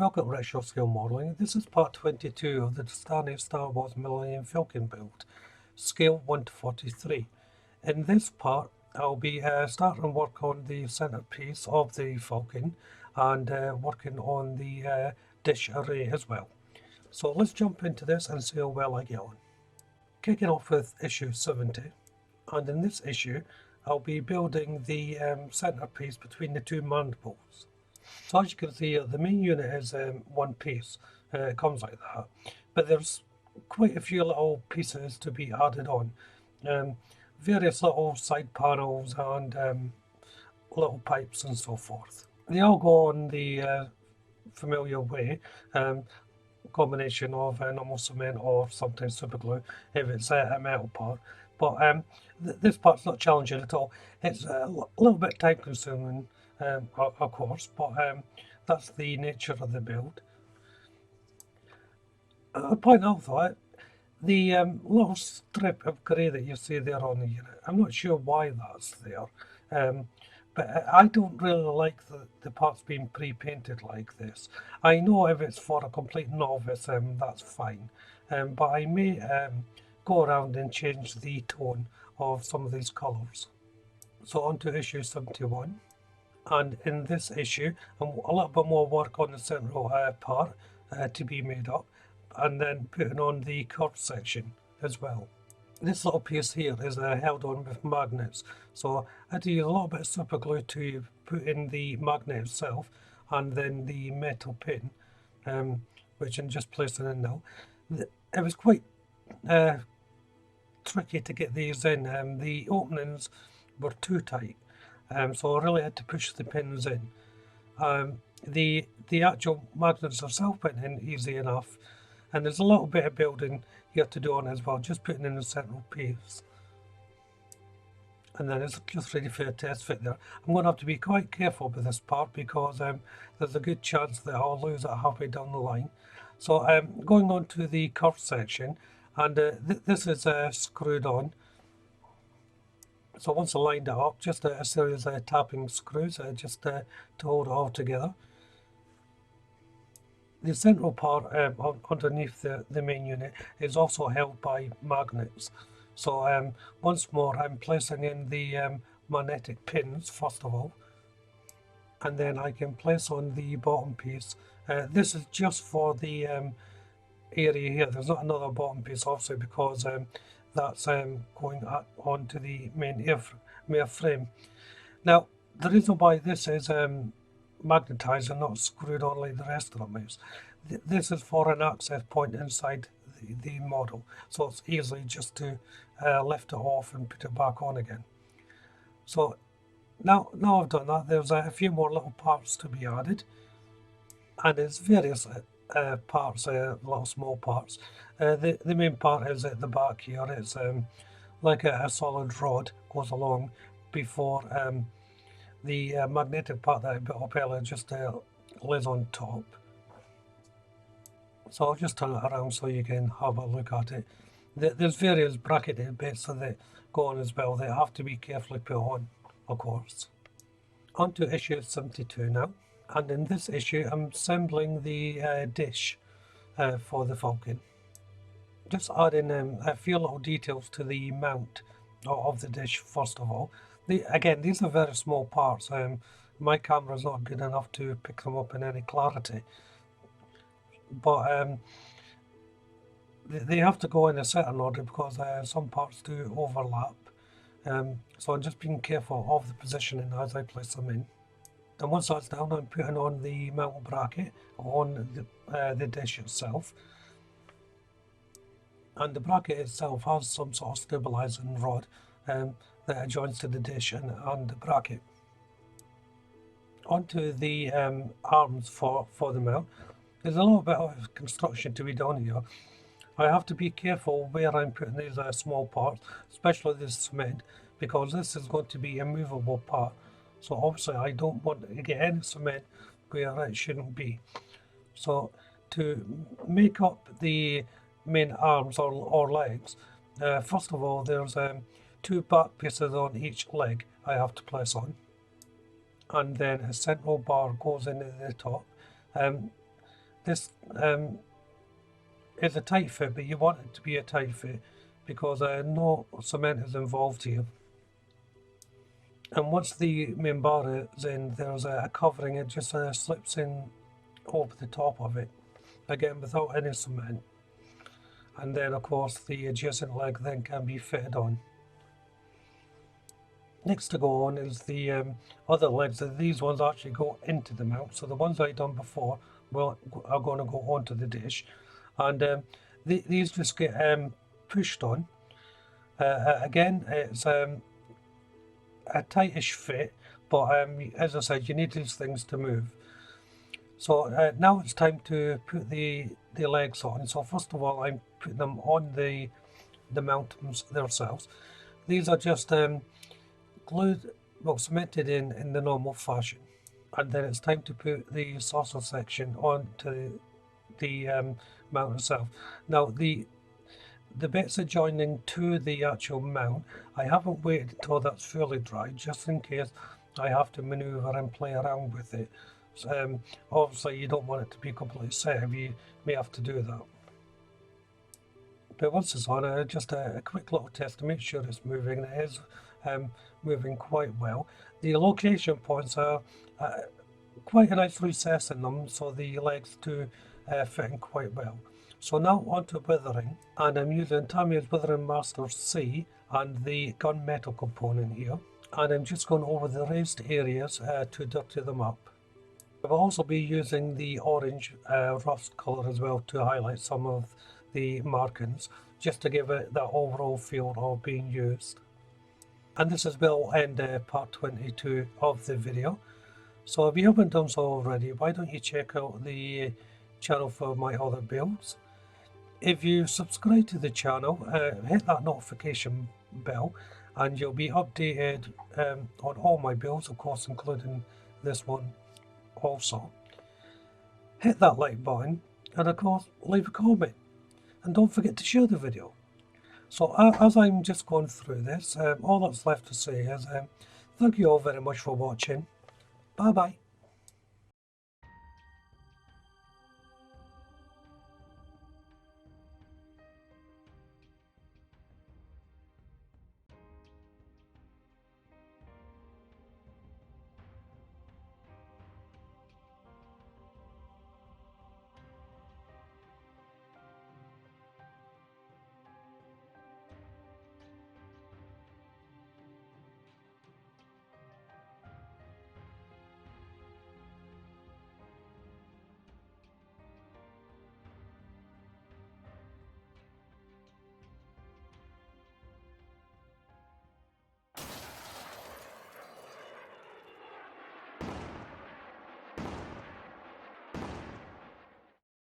Welcome to Retro Scale Modelling. This is part 22 of the DeAgostini Star Wars Millennium Falcon build, scale 1:43. In this part, I'll be starting work on the centerpiece of the Falcon and working on the dish array as well. So let's jump into this and see how well I get on. Kicking off with issue 70, and in this issue, I'll be building the centerpiece between the two mandibles. So as you can see here, the main unit is one piece. It comes like that. But there's quite a few little pieces to be added on. Various little side panels and little pipes and so forth. They all go on the familiar way. Combination of normal cement or sometimes super glue if it's a metal part. But this part's not challenging at all. It's a little bit time consuming. Of course, but that's the nature of the build. I'll point out though, the little strip of grey that you see there on the unit, I'm not sure why that's there, but I don't really like the parts being pre-painted like this. I know if it's for a complete novice, that's fine, but I may go around and change the tone of some of these colours. So on to issue 71. And in this issue, a little bit more work on the central part to be made up, and then putting on the curved section as well. This little piece here is held on with magnets, so I do use a little bit of super glue to put in the magnet itself, and then the metal pin, which I'm just placing in now. It was quite tricky to get these in. The openings were too tight. So I really had to push the pins in. The actual magnets themselves went in easy enough, and there's a little bit of building you have to do on it as well, just putting in the central piece. And then it's just ready for a test fit there. I'm going to have to be quite careful with this part because there's a good chance that I'll lose it halfway down the line. So going on to the curved section, and this is screwed on. So once I lined it up, just a series of tapping screws just to hold it all together. The central part underneath the main unit is also held by magnets. So once more, I'm placing in the magnetic pins first of all, and then I can place on the bottom piece. This is just for the area here. There's not another bottom piece obviously because that's going onto the main airframe. Now, the reason why this is magnetised and not screwed on like the rest of them is, this is for an access point inside the model, so it's easy just to lift it off and put it back on again. So now I've done that, there's a few more little parts to be added, and there's various parts, little small parts. The main part is at the back here. It's like a solid rod goes along before the magnetic part that I built up earlier just lays on top. So I'll just turn it around so you can have a look at it. There's various bracketed bits that go on as well. They have to be carefully put on, of course. On to issue 72 now. And in this issue, I'm assembling the dish for the Falcon. Just adding a few little details to the mount of the dish first of all. Again, these are very small parts. My camera is not good enough to pick them up in any clarity. But they have to go in a certain order because some parts do overlap. So I'm just being careful of the positioning as I place them in. And once that's down, I'm putting on the mount bracket on the dish itself. And the bracket itself has some sort of stabilizing rod that adjoins to the dish and the bracket. Onto the arms for the mount. There's a little bit of construction to be done here. I have to be careful where I'm putting these small parts, especially this cement, because this is going to be a movable part. So obviously I don't want to get any cement where it shouldn't be. So to make up the main arms or legs, first of all there's two back pieces on each leg I have to place on, and then a central bar goes into the top. this is a tight fit, but you want it to be a tight fit because no cement is involved here. And once the main bar is in, there's a covering, it just slips in over the top of it, again without any cement. And then of course the adjacent leg then can be fitted on. Next to go on is the other legs. These ones actually go into the mount, so the ones I done before are going to go onto the dish, and these just get pushed on. Again, it's a tightish fit, but as I said, you need these things to move. So now it's time to put the legs on. So first of all, I'm putting them on the mounts themselves. These are just glued, well, cemented in the normal fashion, and then it's time to put the saucer section onto the mount itself. Now the bits adjoining to the actual mount, I haven't waited until that's fully dry, just in case I have to maneuver and play around with it. So, obviously you don't want it to be completely set, you may have to do that. But once it's on, just a quick little test to make sure it's moving, and it is moving quite well. The location points are quite a nice recess in them, so the legs do fit in quite well. So now onto withering, and I'm using Tamiya's Withering Master C and the gunmetal component here, and I'm just going over the raised areas to dirty them up. I'll also be using the orange rust colour as well to highlight some of the markings, just to give it that overall feel of being used. And this is will end part 22 of the video. So if you haven't done so already, why don't you check out the channel for my other builds. If you subscribe to the channel, hit that notification bell and you'll be updated on all my builds, of course including this one also. Hit that like button and of course leave a comment, and don't forget to share the video. So as I'm just going through this, all that's left to say is thank you all very much for watching. Bye bye.